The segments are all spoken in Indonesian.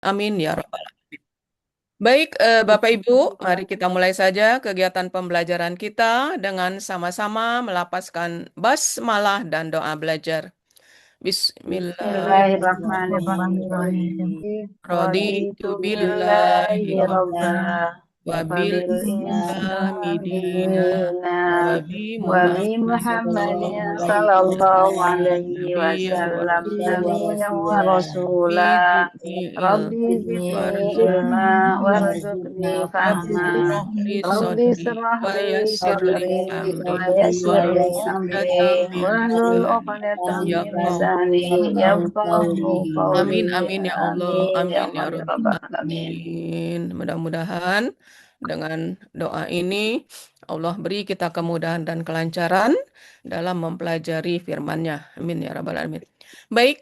Amin ya Rabbal Alamin. Baik, Bapak Ibu, mari kita mulai saja kegiatan pembelajaran kita dengan sama-sama melapaskan basmalah dan doa belajar. Bismillahirrahmanirrahim. Bismillahirrahmanirrahim. Raditu Raditu billahi billahi robba robba wa wa bil bil islami islami dina dina wa bi wa bi Muhammad Muhammadin sallallahu alaihi sallallahu wasallam alaihi nabiyyan wa wasallam rasula nabiyyan wa Rabbi rasula. zidni Rabbi zidni ilma warzuqni Rabbi fahma. shrah li Rabbi sadri israh wa li yassir li sadri amri wa yassir li wahlul amri 'uqdatam min wahlul lisani uqdatam min yafqahu lisani yafqahu Amin, qawli. amin ya Allah, Amin ya amin ya Allah ya Rabbal Rabbal alamin. Alamin. Mudah-mudahan dengan doa ini Allah beri kita kemudahan dan kelancaran dalam mempelajari firman-Nya. Amin ya Rabbal Alamin. Baik,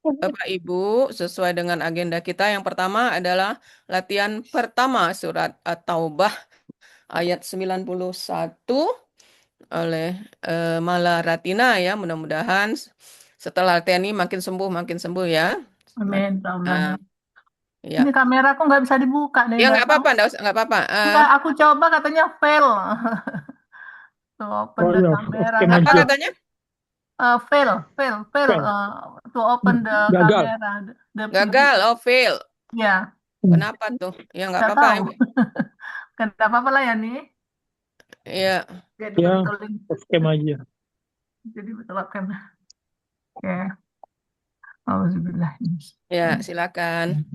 Bapak Ibu, sesuai dengan agenda kita, yang pertama adalah latihan pertama surat At-Taubah ayat 91 oleh Mala Ratina ya. Mudah-mudahan setelah latihan ini makin sembuh ya. Amin, ya Allah. Nah, Ini ya. kameraku nggak bisa dibuka nih, Ya nggak nggak tahu. apa-apa, nggak apa-apa. Nggak, aku coba katanya fail. To open Oh the ya, camera, scam nggak Apa aja. tahu. katanya? Fail. Fail. To open the Gagal. camera, the Gagal, oh fail. ya, Kenapa tuh? Ya nggak nggak apa-apa. tahu. Nggak apa-apa lah ya nih. Ya, Jadi Ya, betulin, scam aja. jadi betulkan. Oke. Auzubillah. ya silakan.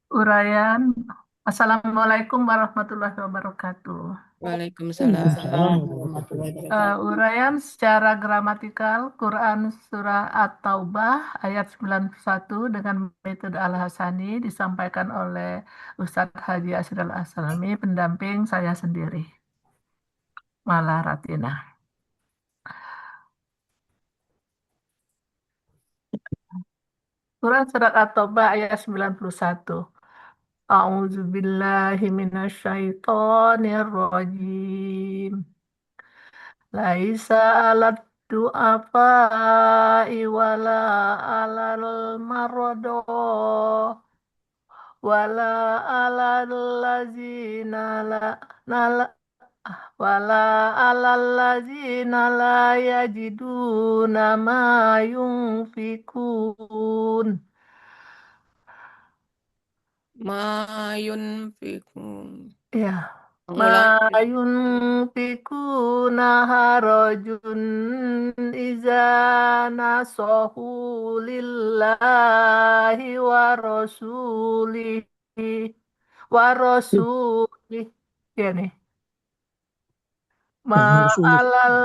Urayaan. Assalamualaikum warahmatullahi wabarakatuh. Waalaikumsalam. Waalaikumsalam warahmatullahi wabarakatuh. Uraian secara gramatikal Quran Surah At-Taubah ayat 91 dengan metode Al-Hasani disampaikan oleh Ustadz Haji Asir Al-Asalami, pendamping saya sendiri, Mala Ratina. Quran Surat At-Taubah ayat 91. A'udzu billahi minasyaitonir rajim. Laisa alat du'afa wala alal marodo wala alal lazina la nala wala alal lazina la yajiduna ma yunfikun. Mayun fikum. Ya, Mengulang. mayun pikuna harajun iza nasohu lillahi wa rasulih. Ya nih, ma Rasulullah. alal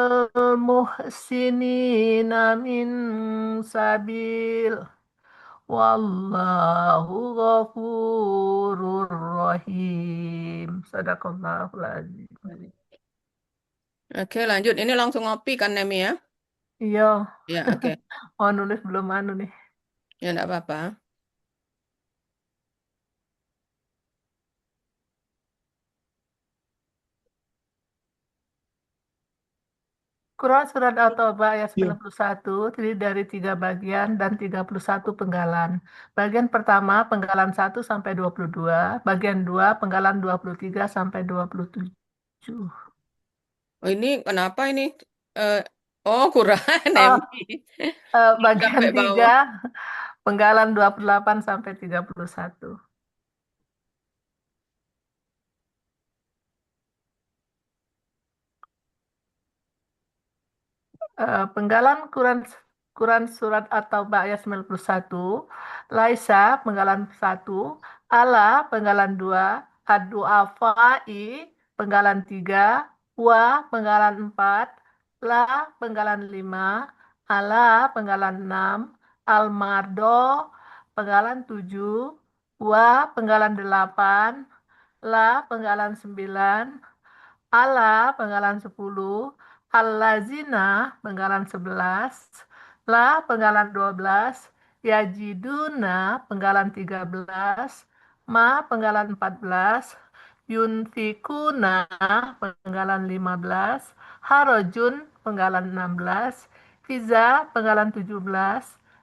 muhsinina min sabil. Wallahu ghafurur rahim. Sadaqallahul azim. Oke, lanjut. Ini langsung ngopi kan, Nemi ya? Iya, Ya, oke. mau nulis belum anu nih. Ya, enggak apa-apa. Quran Surat At-Taubah ayat Ya, 91 terdiri dari 3 bagian dan 31 penggalan. Bagian pertama penggalan 1 sampai 22, bagian 2 penggalan 23 sampai 27. Oh, ini kenapa ini? Eh, oh, kurang, Oh, Nemi. bagian Sampai 3 bawah. penggalan 28 sampai 31. Penggalan Quran Surat At-Taubah ayat 91, Laisa penggalan 1, Ala penggalan 2, Ad-Du'afai penggalan 3, Wa penggalan 4, La penggalan 5, Ala penggalan 6, Al-Mardo penggalan 7, Wa penggalan 8, La penggalan 9, Ala penggalan 10, Al-lazina penggalan 11, La penggalan 12, Yajiduna penggalan 13, Ma penggalan 14, Yunfikuna penggalan 15, Harojun penggalan 16, Fiza penggalan 17,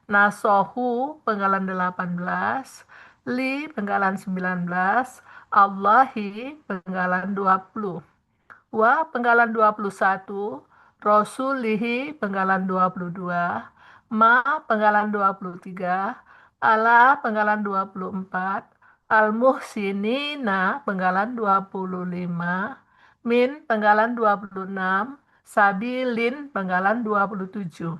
Nasohu penggalan 18, li penggalan 19, Allahi penggalan 20. Wa penggalan 21, Rasulihi penggalan 22, Ma penggalan 23, Ala penggalan 24, Al-Muhsinina penggalan 25, Min penggalan 26, Sabilin penggalan 27.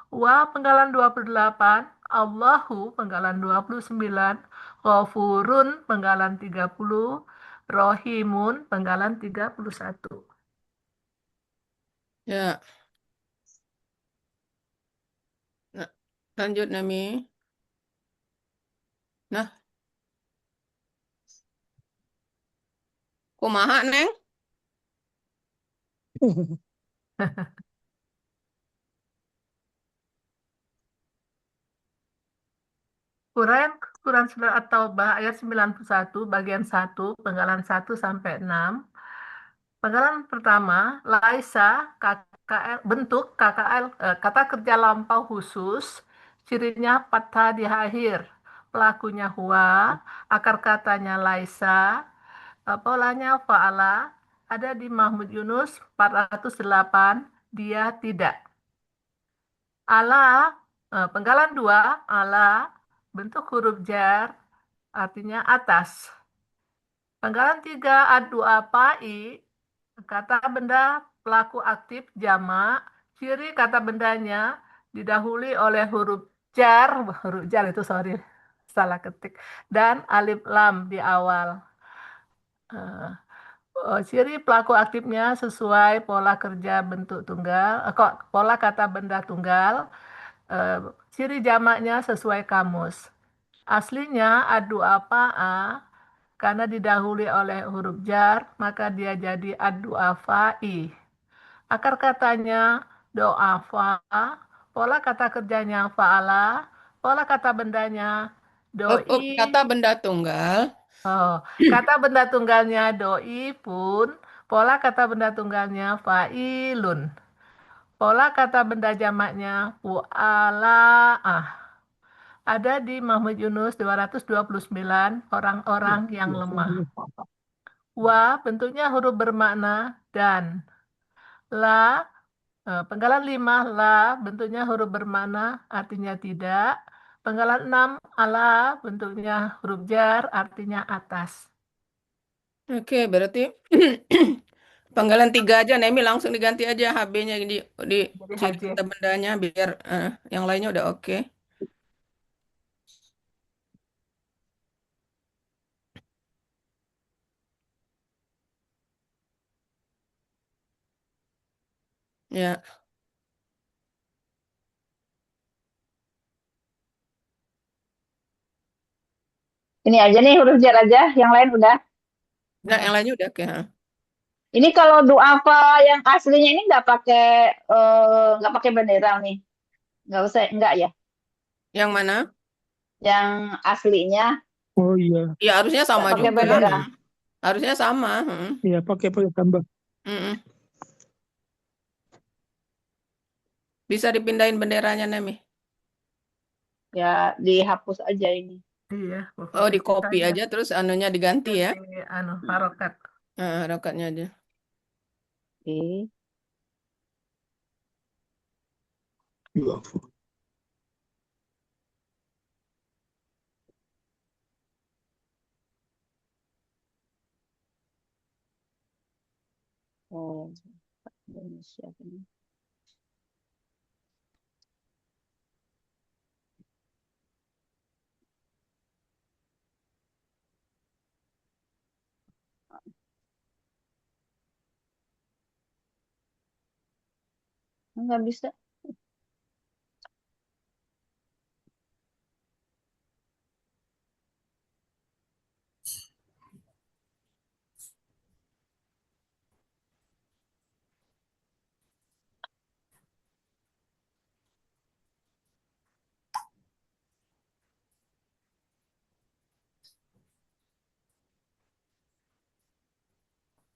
Wa penggalan 28, Allahu penggalan 29, Ghafurun penggalan 30, Rohimun penggalan 31. Ya. Nah, lanjut Nami. Nah, kumaha Neng? Quran, Quran Surah At-Taubah ayat 91 bagian 1 penggalan 1 sampai 6. Penggalan pertama, Laisa, KKL, bentuk KKL, kata kerja lampau khusus, cirinya fathah di akhir, pelakunya huwa, akar katanya Laisa, polanya fa'ala, ada di Mahmud Yunus 408, dia tidak. Ala, penggalan 2, ala, bentuk huruf jar, artinya atas. Penggalan 3, ad-du'a fa'i, kata benda pelaku aktif jamak, ciri kata bendanya didahului oleh huruf jar itu sorry, salah ketik, dan alif lam di awal. Ciri pelaku aktifnya sesuai pola kerja bentuk tunggal, kok pola kata benda tunggal, eh, ciri jamaknya sesuai kamus. Aslinya adu apa'a, karena didahului oleh huruf jar, maka dia jadi adu afai. Akar katanya do'afa, pola kata kerjanya fa'ala, pola kata bendanya doi. Kata benda tunggal. Oh, kata benda tunggalnya doi pun, pola kata benda tunggalnya fa'ilun. Pola kata benda jamaknya fu'ala'ah. Ada di Mahmud Yunus 229 orang-orang yang lemah. Wa bentuknya huruf bermakna dan. La, penggalan 5, la bentuknya huruf bermakna artinya tidak. Penggalan 6, ala bentuknya huruf jar artinya atas. Oke, berarti panggalan 3 aja, Nemi langsung diganti aja HB-nya di Jadi ciri haji. kata bendanya biar yang lainnya udah oke. Ya, Ini aja nih huruf jar aja, yang lain udah. nah yang lainnya udah oke. Ini kalau duafa yang aslinya ini nggak pakai bendera nih, nggak usah, nggak ya? Yang mana? Yang aslinya Oh iya, Ya harusnya nggak sama pakai juga. bendera. Harusnya sama. iya pakai tambah. Mm-mm. Bisa dipindahin benderanya, Nemi. Ya dihapus aja ini. Iya, Oh, di fotokopi copy saja. aja terus anunya diganti ya. Ganti harokat. Rokatnya aja. Oke. Oh, Indonesia ini. Nggak bisa.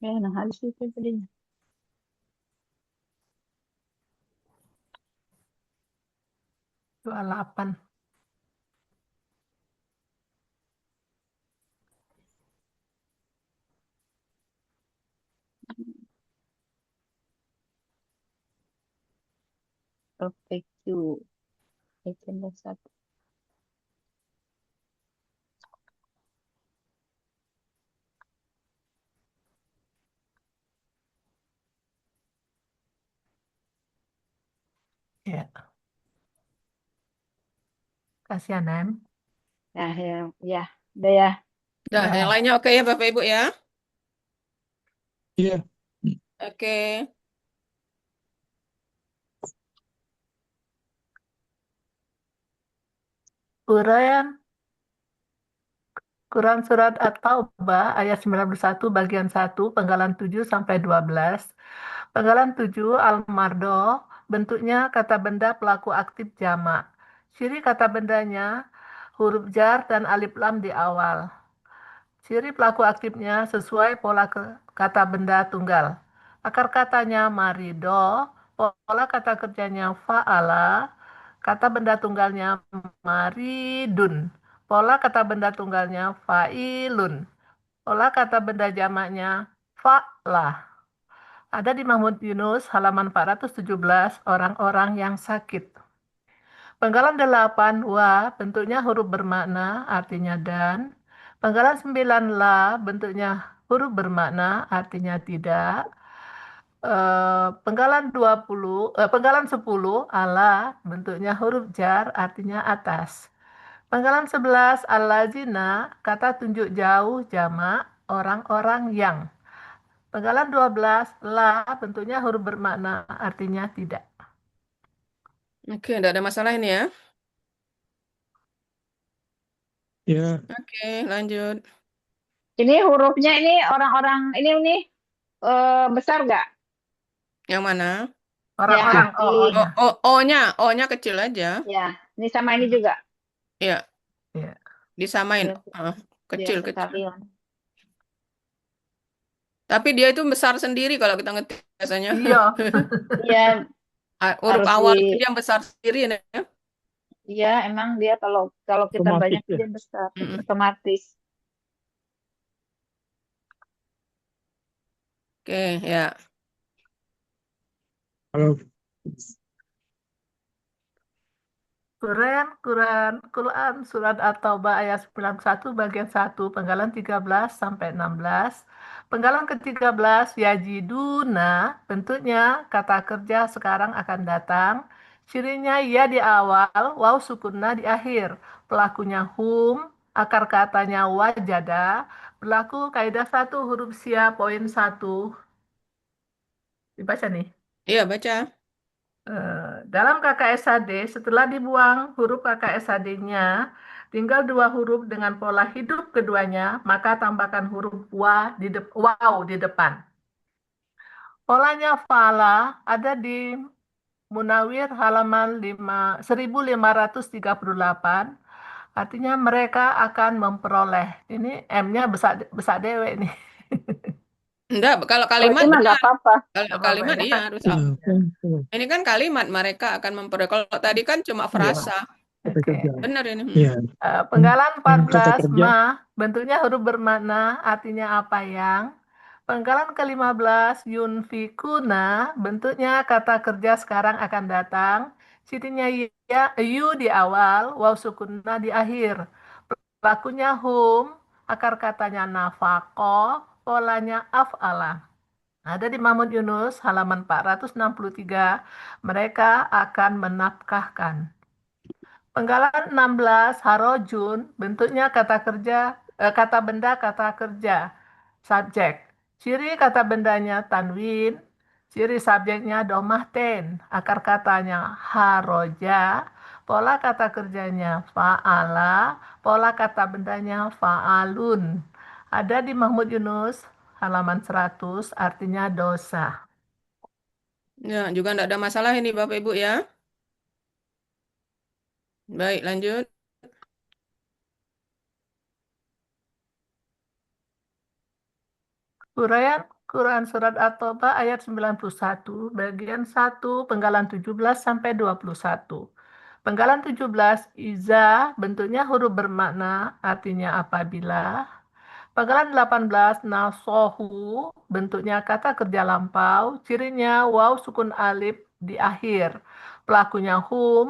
Ya, nah habis itu tadinya. 28. Perfect you. Ayat 1. Ya, kasih Nem. Nah, ya, udah ya. Dah, yang Dah. lainnya oke ya Bapak Ibu ya? Iya. Oke. Uraian Quran Surat At-Taubah ayat 91 bagian 1 penggalan 7 sampai 12. Penggalan 7 Al-Mardo bentuknya kata benda pelaku aktif jamak. Ciri kata bendanya huruf jar dan alif lam di awal. Ciri pelaku aktifnya sesuai pola kata benda tunggal. Akar katanya marido, pola kata kerjanya fa'ala, kata benda tunggalnya maridun, pola kata benda tunggalnya fa'ilun, pola kata benda jamaknya fa'lah. Ada di Mahmud Yunus halaman 417 orang-orang yang sakit. Penggalan 8 wa bentuknya huruf bermakna artinya dan. Penggalan 9 la bentuknya huruf bermakna artinya tidak. Penggalan 10 ala bentuknya huruf jar artinya atas. Penggalan 11 allazina kata tunjuk jauh jamak orang-orang yang. Penggalan 12 la bentuknya huruf bermakna artinya tidak. Oke, tidak ada masalah ini ya? Ya. Oke, lanjut. Ini hurufnya ini orang-orang ini besar nggak? Yang mana? Orang-orang di O-nya. O-nya kecil aja. ya, ini sama ini juga. Iya, Ya. disamain. Dia, dia Kecil-kecil. sekalian. Tapi dia itu besar sendiri kalau kita ngetik biasanya. Iya. Iya, Huruf harus awal itu dia yang besar sendiri ya. iya emang dia kalau kalau kita Otomatis banyak ya. dia besar, Mm-mm. otomatis. Oke, ya. Kalau Quran Surat At-Taubah ayat 91 bagian 1 penggalan 13 sampai 16. Penggalan ke-13 yajiduna bentuknya kata kerja sekarang akan datang. Cirinya ya di awal, waw sukunna di akhir. Pelakunya hum, akar katanya wajada. Berlaku kaidah 1 huruf sia poin 1. Dibaca nih. Iya, baca. Dalam KKSAD, setelah dibuang huruf KKSAD-nya, tinggal dua huruf dengan pola hidup keduanya, maka tambahkan huruf waw di depan. Polanya fala ada di Munawir halaman 1538, artinya mereka akan memperoleh. Ini M-nya besar, besar dewe nih. Enggak, kalau Oh, kalimat itu mah nggak benar. apa-apa. Kalau Gak apa-apa kalimat ya. iya harus ya, Ini kan kalimat mereka akan memperoleh. Kalau tadi kan cuma Iya. frasa. kata Oke. kerja. Benar ini. Ya. Penggalan Kata 14 kerja. ma bentuknya huruf bermakna artinya apa yang. Penggalan ke-15 yunfikuna bentuknya kata kerja sekarang akan datang. Cirinya ya, yu di awal, waw sukunna di akhir. Pelakunya hum, akar katanya nafako, polanya af'ala. Ada di Mahmud Yunus halaman 463, mereka akan menafkahkan. Penggalan 16 harojun bentuknya kata benda kata kerja subjek. Ciri kata bendanya tanwin, ciri subjeknya domah ten, akar katanya haroja, pola kata kerjanya fa'ala, pola kata bendanya fa'alun. Ada di Mahmud Yunus halaman 100 artinya dosa. Ya, juga enggak ada masalah ini Bapak Ibu ya. Baik, lanjut. Uraian Quran Surat At-Taubah ayat 91, bagian 1, penggalan 17 sampai 21. Penggalan 17, iza, bentuknya huruf bermakna, artinya apabila. Pangkalan 18, nasohu, bentuknya kata kerja lampau, cirinya waw sukun alif di akhir. Pelakunya hum,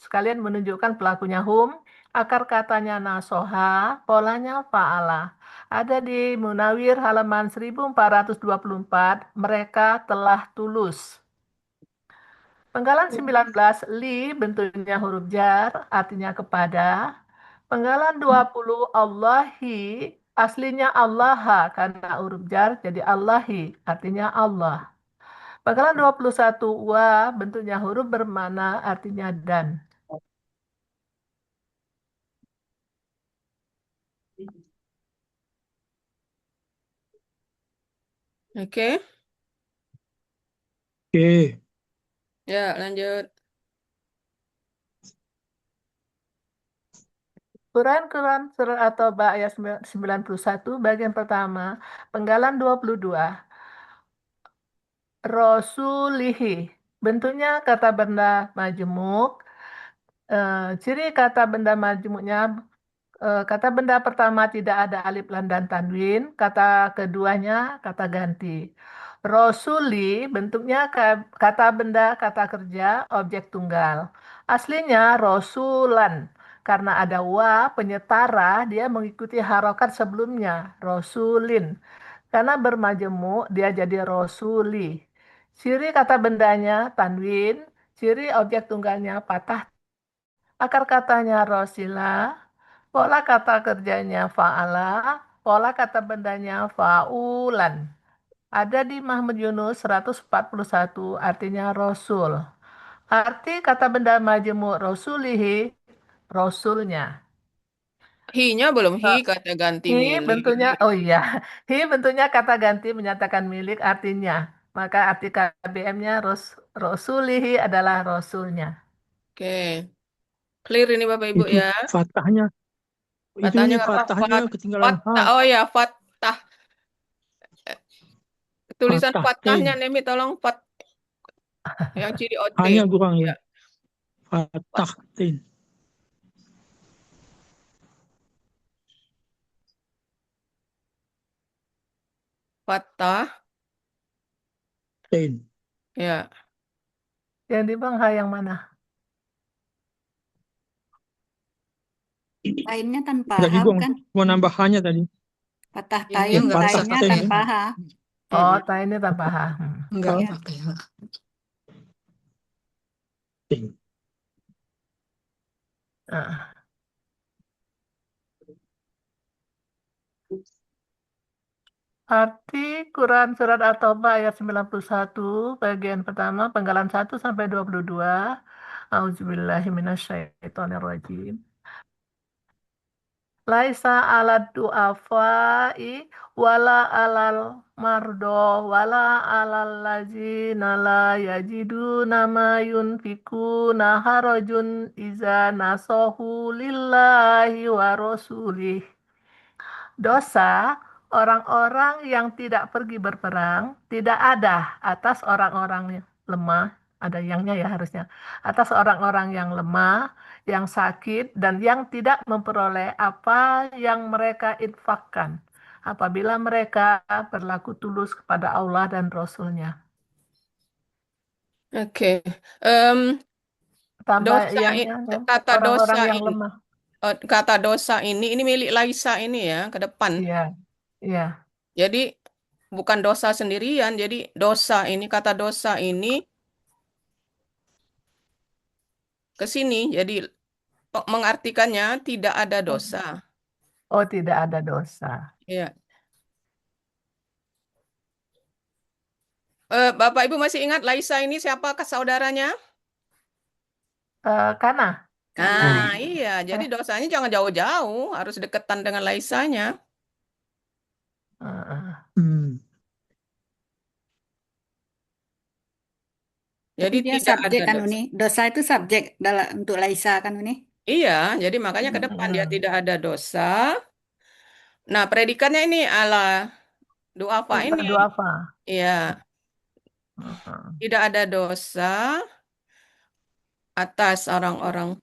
sekalian menunjukkan pelakunya hum, akar katanya nasoha, polanya fa'ala. Ada di Munawir halaman 1424, mereka telah tulus. Penggalan 19, li, bentuknya huruf jar, artinya kepada. Penggalan 20 Allahi aslinya Allaha karena huruf jar jadi Allahi artinya Allah. Penggalan 21 wa bentuknya huruf bermakna artinya dan. Oke, Oke. ya lanjut. Quran surat At-Taubah ayat 91 bagian pertama penggalan 22 Rasulihi bentuknya kata benda majemuk. Ciri kata benda majemuknya kata benda pertama tidak ada alif lam dan tanwin, kata keduanya kata ganti. Rosuli bentuknya kata benda kata kerja objek tunggal. Aslinya rosulan. Karena ada wa penyetara dia mengikuti harokat sebelumnya rosulin. Karena bermajemuk dia jadi rosuli. Ciri kata bendanya tanwin, ciri objek tunggalnya patah. Akar katanya rosila, pola kata kerjanya fa'ala, pola kata bendanya fa'ulan. Ada di Mahmud Yunus 141 artinya Rasul. Arti kata benda majemuk Rasulihi, Rasulnya. Hi-nya belum hi Eh, kata ganti Hi bentuknya, milik. oh iya, hi bentuknya kata ganti menyatakan milik artinya. Maka arti KBM-nya Rasulihi adalah Rasulnya. Oke, clear ini Bapak Ibu Itu ya. fathahnya. Itu Fatahnya ini apa? fathahnya ketinggalan H. Oh ya, fatah. Tulisan Fathah fatahnya ten. Nemi tolong yang ciri OT. Hanya kurang ya. Ya, Fathah ten. fatah. Ten. Ya, Yang di Bang Hai yang mana? Tainnya tanpa H Tadi gua bukan? mau nambah hanya tadi. Patah ini tain, enggak Patah tainnya ten ya. tanpa H. Oh, ta ini tanpa H. enggak Ya. pakai. Ten. Nah. Arti Quran Surat At-Taubah ayat 91 bagian pertama penggalan 1 sampai 22. Auzubillahiminasyaitonirrajim. Laisa alad du'afai wala alal mardo wala alal lazina la yajiduna ma yunfikuna harajun iza nasohu lillahi wa rasulih. Dosa orang-orang yang tidak pergi berperang tidak ada atas orang-orang yang lemah, ada yangnya ya harusnya, atas orang-orang yang lemah, yang sakit, dan yang tidak memperoleh apa yang mereka infakkan apabila mereka berlaku tulus kepada Allah dan Rasul-Nya. Oke. Em, Tambah dosa yangnya, no? kata dosa Orang-orang yang ini lemah. kata dosa ini milik Laisa ini ya ke depan. Iya, iya. Jadi bukan dosa sendirian. Jadi dosa ini kata dosa ini ke sini. Jadi mengartikannya tidak ada dosa. Oh, tidak ada dosa. Ya. Bapak Ibu masih ingat Laisa ini siapakah saudaranya? Kana. Nah, Karena iya. Jadi Eh, dosanya jangan jauh-jauh, harus deketan dengan Laisanya. eh. Hmm. Jadi tapi dia tidak subjek ada kan dosa. Uni. Dosa itu subjek dalam untuk Laisa kan Uni. Iya, jadi makanya ke depan dia Mm-mm. tidak ada dosa. Nah, predikannya ini ala duafa ini. Berdoa. Iya, Mm-mm. tidak ada dosa. atas orang-orang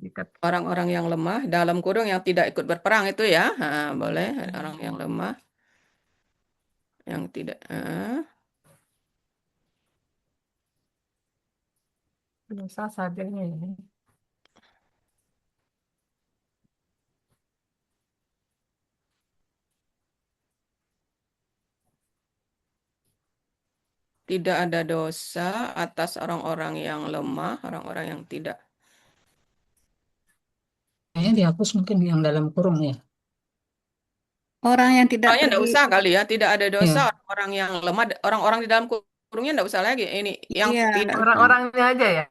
Jika orang-orang yang lemah dalam kurung yang tidak ikut berperang itu ya. Boleh orang yang lemah yang tidak dosa saja ini. tidak ada dosa atas orang-orang yang lemah, orang-orang yang tidak. Kayaknya dihapus mungkin yang dalam kurung ya. Orang yang tidak Soalnya enggak pergi, usah kali ya, tidak ada dosa Ya. orang-orang yang lemah, orang-orang di dalam kurungnya enggak usah lagi. Ini yang iya, tidak nggak usah. Orang-orangnya aja ya.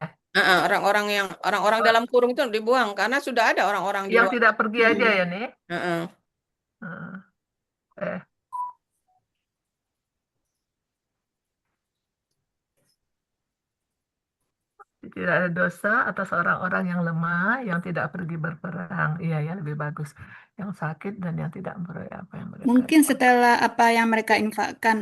orang-orang dalam kurung itu dibuang karena sudah ada orang-orang di Yang luar. tidak pergi aja Mm-mm. ya nih. Heeh. Eh, Tidak ada dosa atas orang-orang yang lemah, yang tidak pergi berperang. Iya ya, lebih bagus. Yang sakit dan yang tidak memperoleh apa yang mereka Mungkin infak. setelah apa yang mereka infakkan,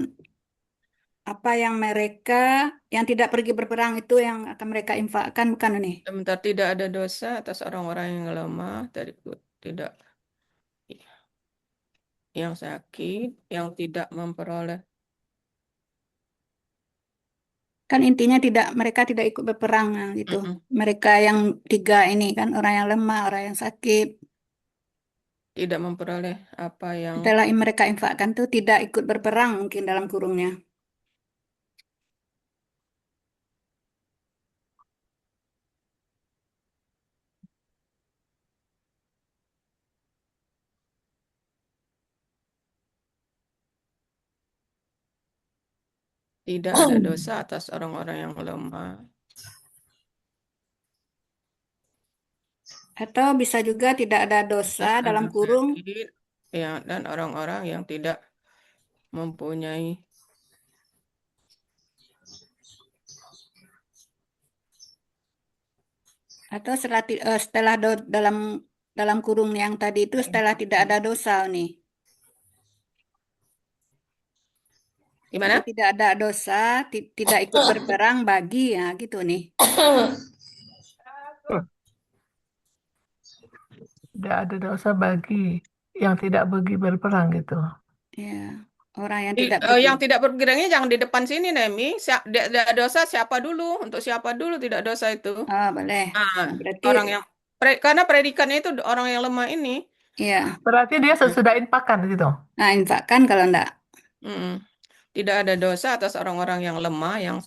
apa yang mereka yang tidak pergi berperang itu yang akan mereka infakkan, bukan ini? Sebentar, tidak ada dosa atas orang-orang yang lemah, tidak yang sakit, yang tidak memperoleh. Kan intinya mereka tidak ikut berperang nah, gitu. Mm-mm. Mereka yang tiga ini kan orang yang lemah, orang yang sakit. Tidak memperoleh apa yang Setelah mereka infakkan tuh tidak ikut berperang mungkin dalam kurungnya. tidak ada dosa atas orang-orang yang lemah. Atau bisa juga tidak ada dosa dalam Ada kurung sakit, ya, dan orang-orang yang tidak mempunyai atau setelah dalam kurung yang tadi itu setelah tidak ada dosa nih. gimana? Jadi tidak ada dosa, tidak ikut berperang bagi ya gitu nih. Tidak ada dosa bagi yang tidak pergi berperang gitu. Ya, orang yang tidak pergi. Yang tidak berpikirnya jangan di depan sini, Nemi. Tidak dosa siapa dulu? Untuk siapa dulu tidak dosa itu? Oh, boleh. Ah, Nah, berarti orang yang karena predikannya itu orang yang lemah ini. ya. Berarti dia sesudah infakkan gitu. Nah, infakkan kalau enggak Mm-mm. Tidak ada dosa atas orang-orang yang lemah, yang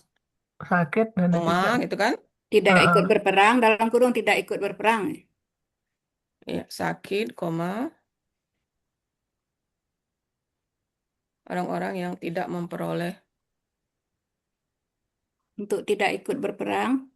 Sakit dan lemah, tidak. gitu kan? tidak ikut Heeh. berperang dalam kurung tidak ikut berperang. Ya, sakit, orang-orang yang tidak memperoleh. Untuk tidak ikut berperang,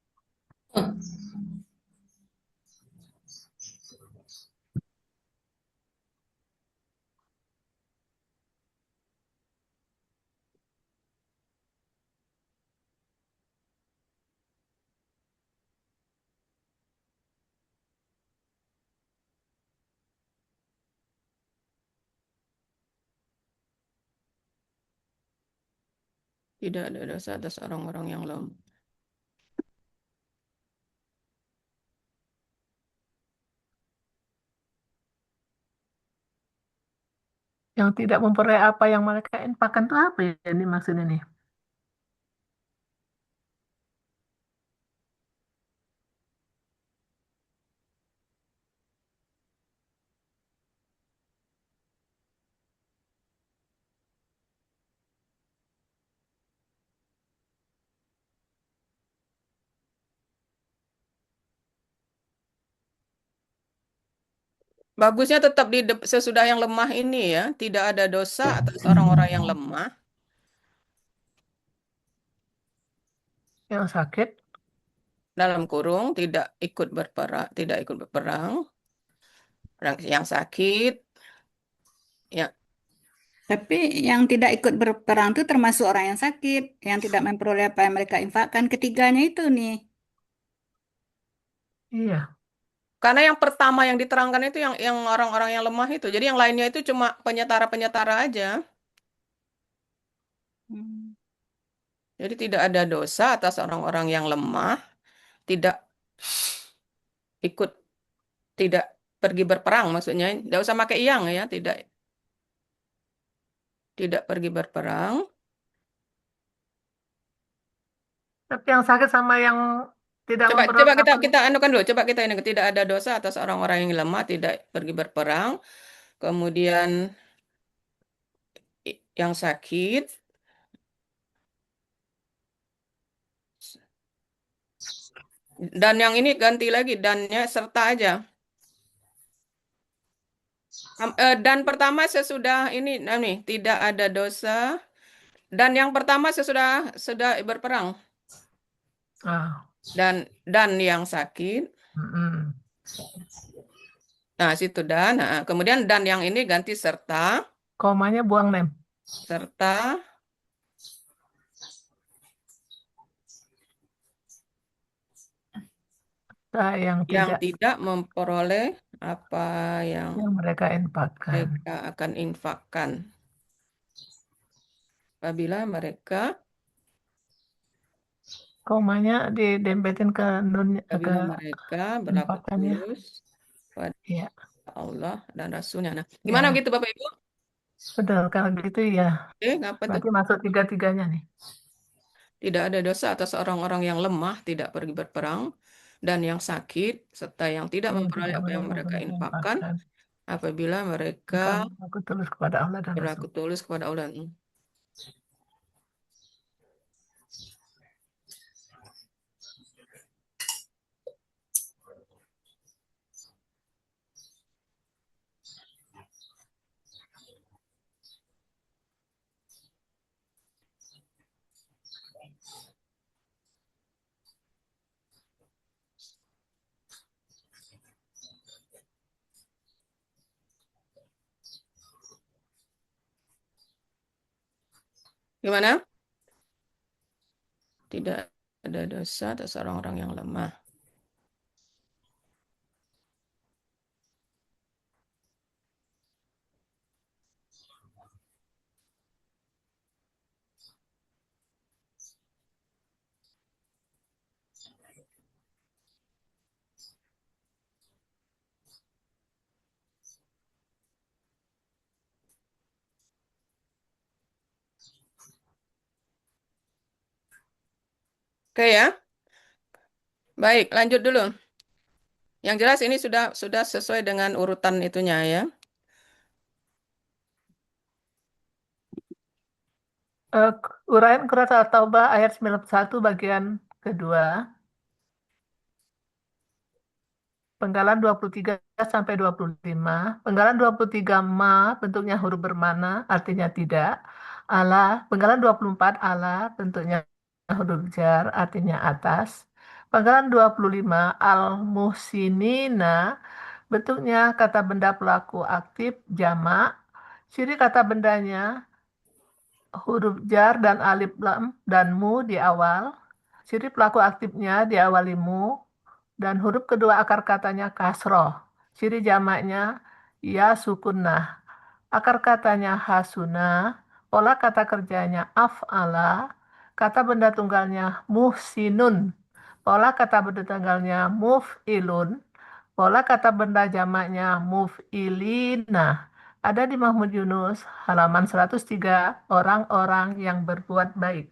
Tidak ada dosa atas orang-orang yang lemah. Yang tidak memperoleh apa yang mereka infakkan itu apa ya ini maksudnya nih? Bagusnya tetap sesudah yang lemah ini ya. Tidak ada dosa atas orang-orang yang lemah. Yang sakit, Dalam kurung tidak ikut berperang. Orang yang sakit, ya, tapi yang tidak ikut berperang itu termasuk orang yang sakit, yang tidak memperoleh apa yang mereka infakkan. Ketiganya itu nih. iya. karena yang pertama yang diterangkan itu yang orang-orang yang lemah itu. Jadi yang lainnya itu cuma penyetara-penyetara aja. Hmm. Jadi tidak ada dosa atas orang-orang yang lemah, tidak ikut, tidak pergi berperang maksudnya. Tidak usah pakai yang ya, tidak pergi berperang. Tapi yang sakit sama yang tidak Coba memperoleh kita anukan dulu. Coba kita ini tidak ada dosa atas orang-orang yang lemah, tidak pergi berperang. Kemudian yang sakit, dan yang ini ganti lagi dannya serta aja. Dan pertama sesudah ini, nih tidak ada dosa. Dan yang pertama sudah berperang. Ah, Dan yang sakit. mm-mm. Nah, situ dan. Nah, kemudian dan yang ini ganti serta. Komanya buang, Nem. Serta Yang yang tidak tidak memperoleh apa yang yang mereka infakkan. mereka akan infakkan. Apabila mereka Komanya didempetin ke nun ke apabila mereka berlaku infakkannya. tulus pada Iya, Allah dan Rasulnya. Nah, gimana ya. gitu Bapak Ibu? Betul, kalau gitu ya. Oke, ngapa tuh? Berarti masuk tiga-tiganya nih. Tidak ada dosa atas orang-orang yang lemah, tidak pergi berperang, dan yang sakit, serta yang tidak Yang memperoleh tidak apa yang mereka mereka infakkan, infakkan. apabila mereka Aku tulus kepada Allah dan berlaku Rasul. tulus kepada Allah. Gimana? Tidak ada dosa atas orang-orang yang lemah. Oke ya. Baik, lanjut dulu. Yang jelas ini sudah sesuai dengan urutan itunya ya. Uraian Surat At-Taubah ayat 91 bagian kedua. Penggalan 23 sampai 25. Penggalan 23 ma bentuknya huruf bermana, artinya tidak. Allah, penggalan 24 Allah bentuknya huruf jar, artinya atas. Penggalan 25 al-muhsinina bentuknya kata benda pelaku aktif jamak. Ciri kata bendanya huruf jar dan alif lam dan mu di awal. Ciri pelaku aktifnya diawali mu dan huruf kedua akar katanya kasroh. Ciri jamaknya ya sukunnah. Akar katanya hasuna. Pola kata kerjanya af'ala. Kata benda tunggalnya muhsinun. Pola kata benda tunggalnya muf'ilun. Pola kata benda jamaknya muf'ilina. Ada di Mahmud Yunus, halaman 103, orang-orang yang berbuat baik.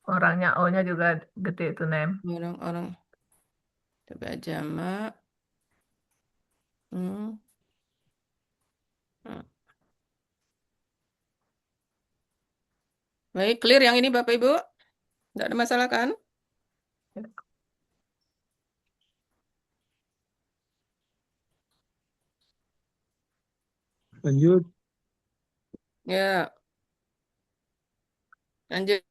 Orangnya O-nya juga gede itu, Nem. Orang-orang coba jamak. Hmm. Hmm. Baik, clear yang ini Bapak Ibu? Tidak ada masalah kan? Lanjut. Ya, lanjut.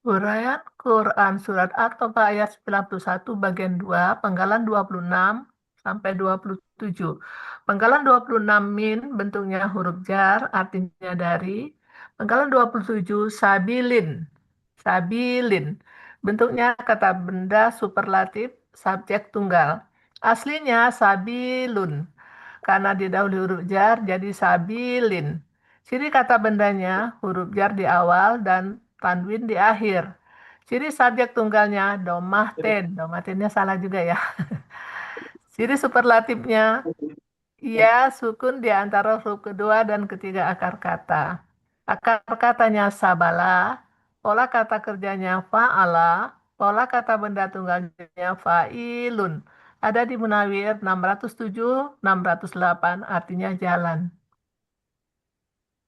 Uraian Quran Surat At-Taubah ayat 91 bagian 2, penggalan 26 sampai 27. Penggalan 26 min bentuknya huruf jar, artinya dari. Penggalan 27 sabilin. Sabilin. Bentuknya kata benda superlatif subjek tunggal. Aslinya sabilun. Karena didahului huruf jar jadi sabilin. Ciri kata bendanya huruf jar di awal dan tanwin di akhir. Ciri subjek tunggalnya domaten. Domatennya salah juga ya. Ciri superlatifnya ia sukun di antara huruf kedua dan ketiga akar kata. Akar katanya sabala, pola kata kerjanya fa'ala, pola kata benda tunggalnya fa'ilun. Ada di Munawir 607, 608 artinya jalan.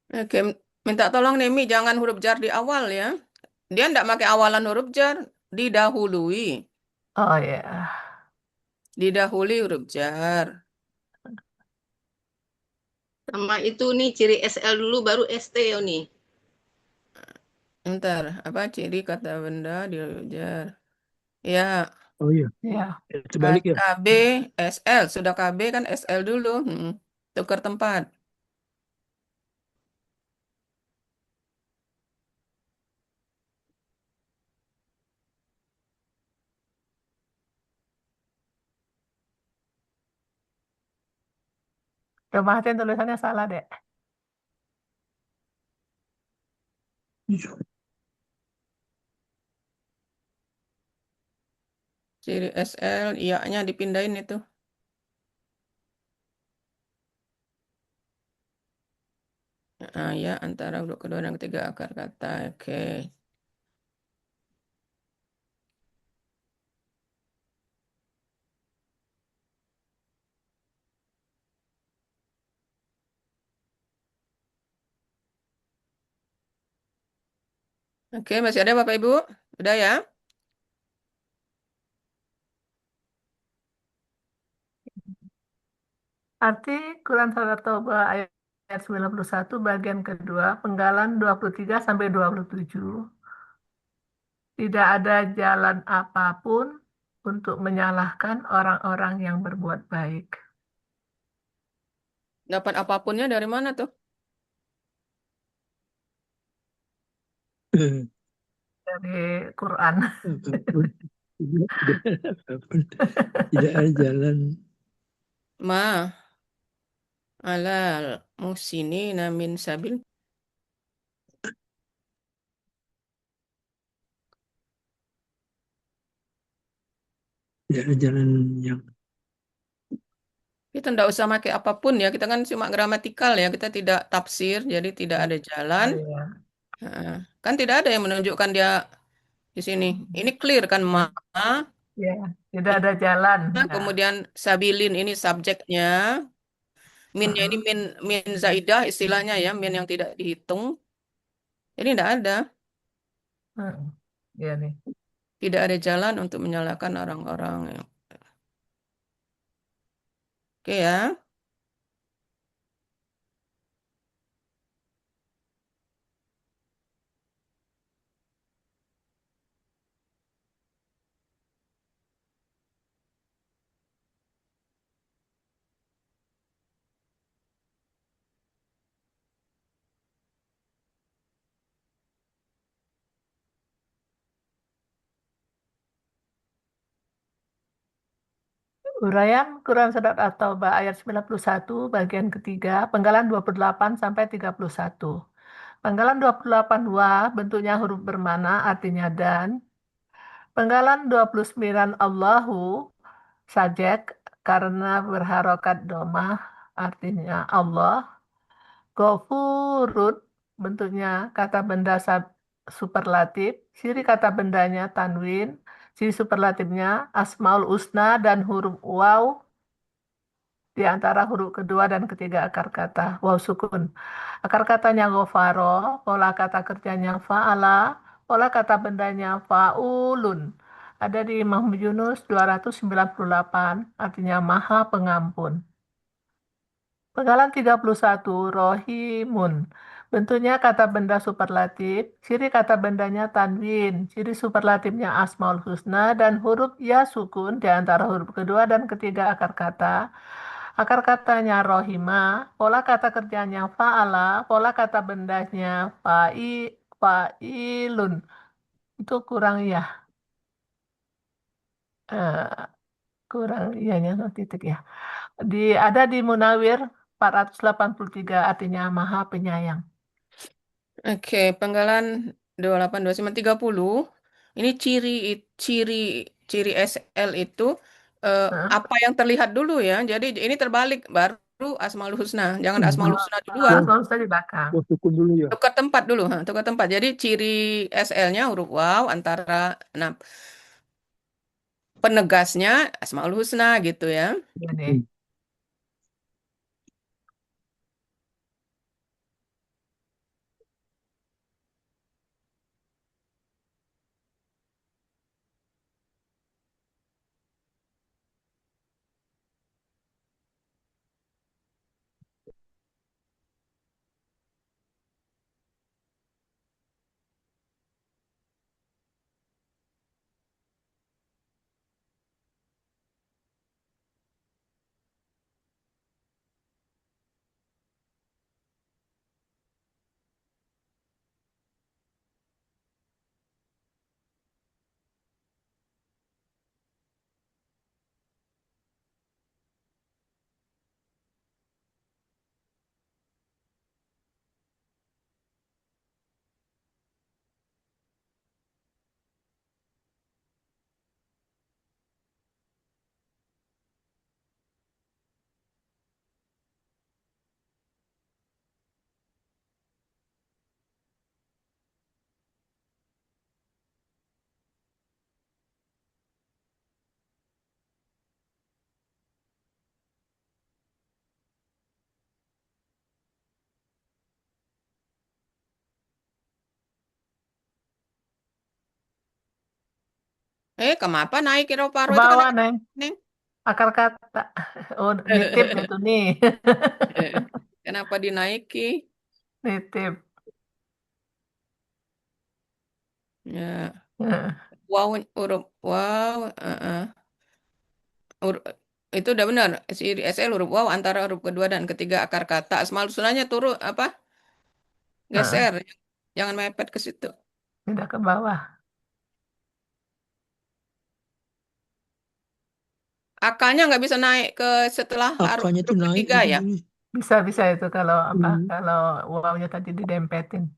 Oke, minta tolong Nemi jangan huruf jar di awal ya. Dia ndak pakai awalan huruf jar, didahului. Oh ya, Didahului huruf jar. Sama itu nih ciri SL dulu baru ST ya nih. Ntar, apa ciri kata benda di huruf jar. Ya, Oh iya, ya. terbalik ya. KB, SL. Sudah KB kan SL dulu. Tukar tempat. Domaten tulisannya salah deh. Ciri SL, iya-nya dipindahin itu. Ya, antara huruf kedua dan ketiga akar kata. Oke. Oke, masih ada Bapak Ibu? Udah ya? Arti Quran Surat Taubah ayat 91 bagian kedua, penggalan 23 sampai 27. Tidak ada jalan apapun untuk menyalahkan orang-orang yang berbuat baik. Dapat apapunnya dari mana tuh? Dari Quran. Apapun, apapun, tidak ada jalan. Ma alal musinina min sabil. Tidak ada jalan yang Kita tidak usah pakai apapun ya. Kita kan cuma gramatikal ya. Kita tidak tafsir, jadi tidak ada jalan. Oh, iya. Kan tidak ada yang menunjukkan dia di sini. Ini clear kan ma. Ya, tidak ada jalan. Ya. Kemudian sabilin ini subjeknya. Minnya ini min zaidah istilahnya ya. Min yang tidak dihitung. Jadi tidak ada. Iya nih. Tidak ada jalan untuk menyalahkan orang-orang. Oke ya. Uraian Quran Surat At-Taubah ayat 91 bagian ketiga, penggalan 28 sampai 31. Penggalan 28 wa bentuknya huruf bermana artinya dan. Penggalan 29 Allahu sajek karena berharokat domah artinya Allah. Gofurun bentuknya kata benda superlatif. Ciri kata bendanya tanwin. Ciri superlatifnya asmaul husna dan huruf waw di antara huruf kedua dan ketiga akar kata. Waw sukun. Akar katanya gofaro, pola kata kerjanya fa'ala, pola kata bendanya fa'ulun. Ada di Imam Yunus 298, artinya maha pengampun. Penggalan 31, rohimun. Bentuknya kata benda superlatif, ciri kata bendanya tanwin, ciri superlatifnya asmaul husna, dan huruf ya sukun di antara huruf kedua dan ketiga akar kata. Akar katanya rohima, pola kata kerjanya fa'ala, pola kata bendanya fa'ilun. Itu kurang ya. Eh, kurang ianya titik ya. Ada di Munawir 483 artinya Maha Penyayang. Oke, Penggalan 28, 29, 30. Ini ciri ciri SL itu Hah? apa yang terlihat dulu ya. Jadi ini terbalik baru Asmaul Husna. Jangan Asmaul Husna duluan. Oh, Asal di belakang. oh, sukun dulu ya. Tukar tempat dulu, ha, tukar tempat. Jadi ciri SL-nya huruf waw antara nah penegasnya Asmaul Husna gitu ya. Ini. Hmm. Kenapa naik kira Ke paruh itu kan bawah, ada Neng. Neng? Akar kata. Oh, nitip itu nih. Kenapa dinaiki? Nitip. Ya, Nah, wow, huruf wow, huruf- itu udah benar. Ciri SL huruf wow antara huruf kedua dan ketiga akar kata. Asmaul Husnanya turun apa? nah, Geser. Jangan mepet ke situ. tidak ke bawah. Akalnya nggak bisa naik ke setelah Akanya tuh huruf naik ketiga gitu ya. Juli. Bisa itu kalau apa? Hmm. Kalau wawnya tadi didempetin.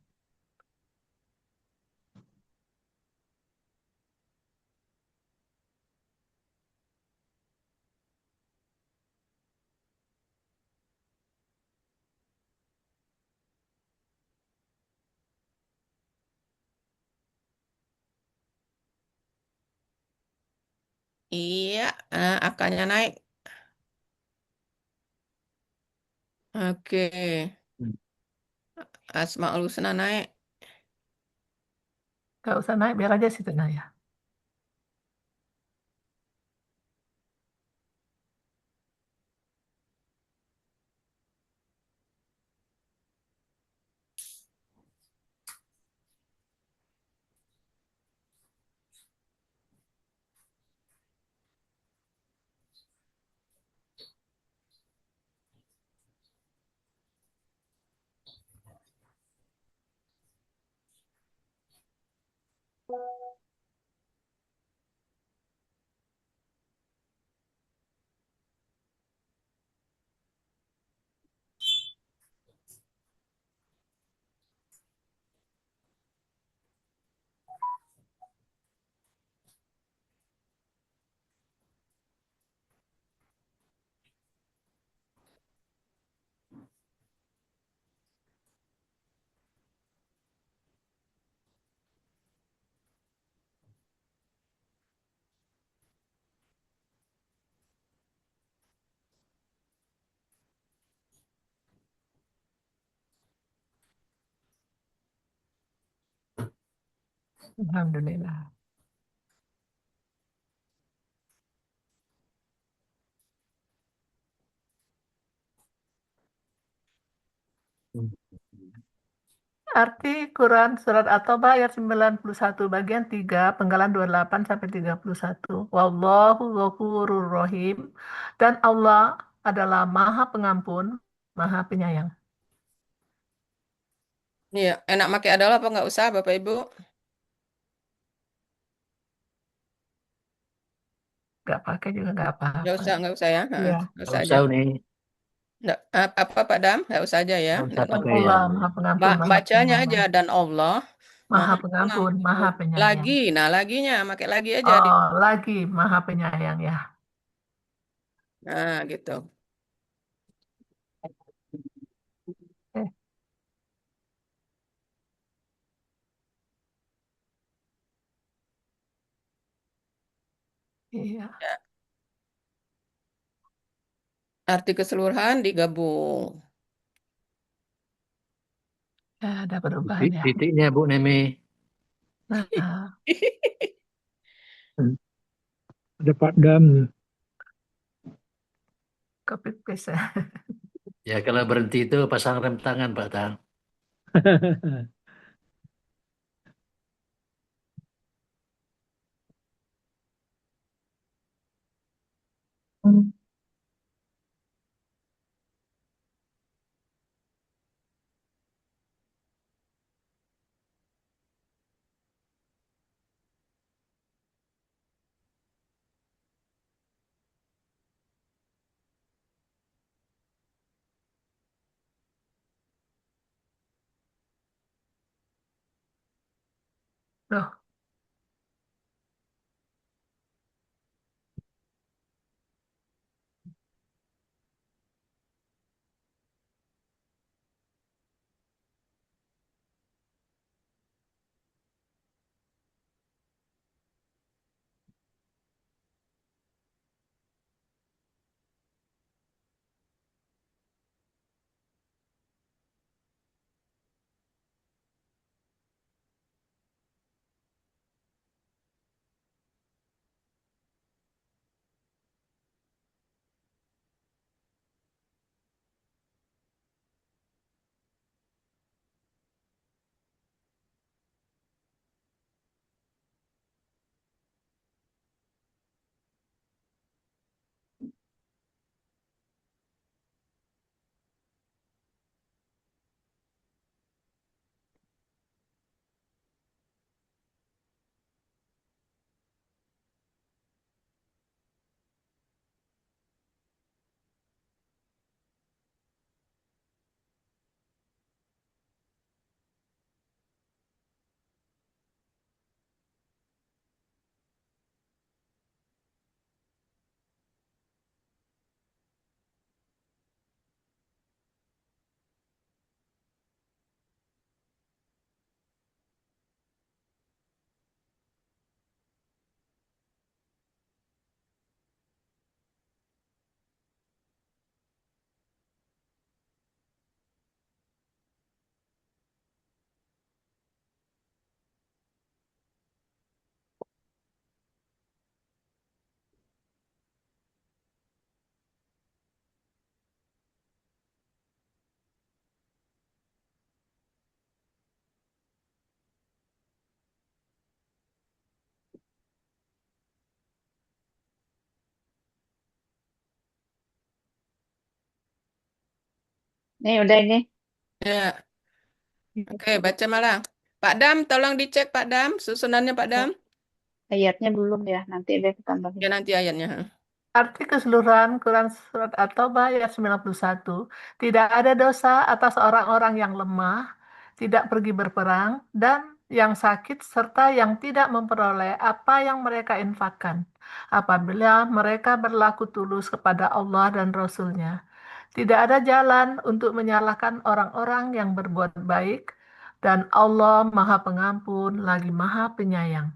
Iya, akalnya naik. Oke, Hmm. Asmaul Husna naik. Gak usah naik, biar aja situ nah ya. Alhamdulillah. Hmm. Arti Quran Surat At-Taubah ayat 91 bagian 3 penggalan 28 sampai 31. Wallahu ghafurur rahim. Dan Allah adalah Maha Pengampun, Maha Penyayang. Iya, enak pakai adalah apa nggak usah, Bapak Ibu? Nggak pakai juga nggak apa-apa. Nggak usah ya. Iya. Nggak Nggak usah aja. usah nih. Nggak, apa Pak Dam? Nggak usah aja ya. Nggak usah Dan pakai Allah ya. Maha Pengampun, Maha Bacanya Penyayang. aja dan Allah Maha Maha Pengampun, Pengampun. Maha Penyayang. Lagi, nah laginya pakai lagi aja di. Oh, lagi Maha Penyayang ya. Nah, gitu. Eh, iya. Ya. Arti keseluruhan digabung. Ya, ada perubahan ya. Titiknya Bu Nemi. Nah, Ada Pak Dam. copy paste ya. Ya kalau berhenti itu pasang rem tangan Pak Tang. Loh, Nih udah ini. Ya, oke, baca malah. Pak Dam, tolong dicek Pak Dam, susunannya Pak Dam. Ayatnya belum ya, nanti deh tambahin. Ya nanti ayatnya. arti keseluruhan Quran Surat At-Taubah ayat 91. Tidak ada dosa atas orang-orang yang lemah, tidak pergi berperang, dan yang sakit, serta yang tidak memperoleh apa yang mereka infakkan. Apabila mereka berlaku tulus kepada Allah dan Rasul-Nya. Tidak ada jalan untuk menyalahkan orang-orang yang berbuat baik, dan Allah Maha Pengampun lagi Maha Penyayang.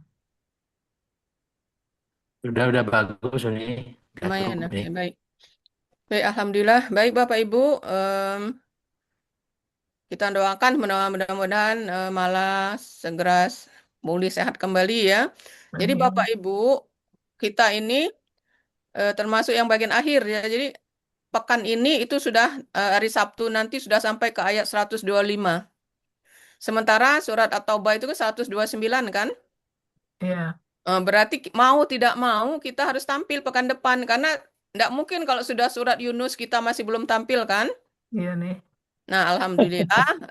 Udah bagus ini. Lumayan, Cukup nih. oke, baik. Baik, Alhamdulillah. Baik, Bapak Ibu. Kita doakan mudah-mudahan malah segera pulih sehat kembali ya. Jadi Amin. Bapak Ibu, kita ini termasuk yang bagian akhir ya. Jadi pekan ini itu sudah hari Sabtu nanti sudah sampai ke ayat 125. Sementara surat At-Taubah itu kan 129 kan? Ya, Berarti mau tidak mau kita harus tampil pekan depan karena tidak mungkin kalau sudah surat Yunus kita masih belum tampil kan? iya nih. Nah, alhamdulillah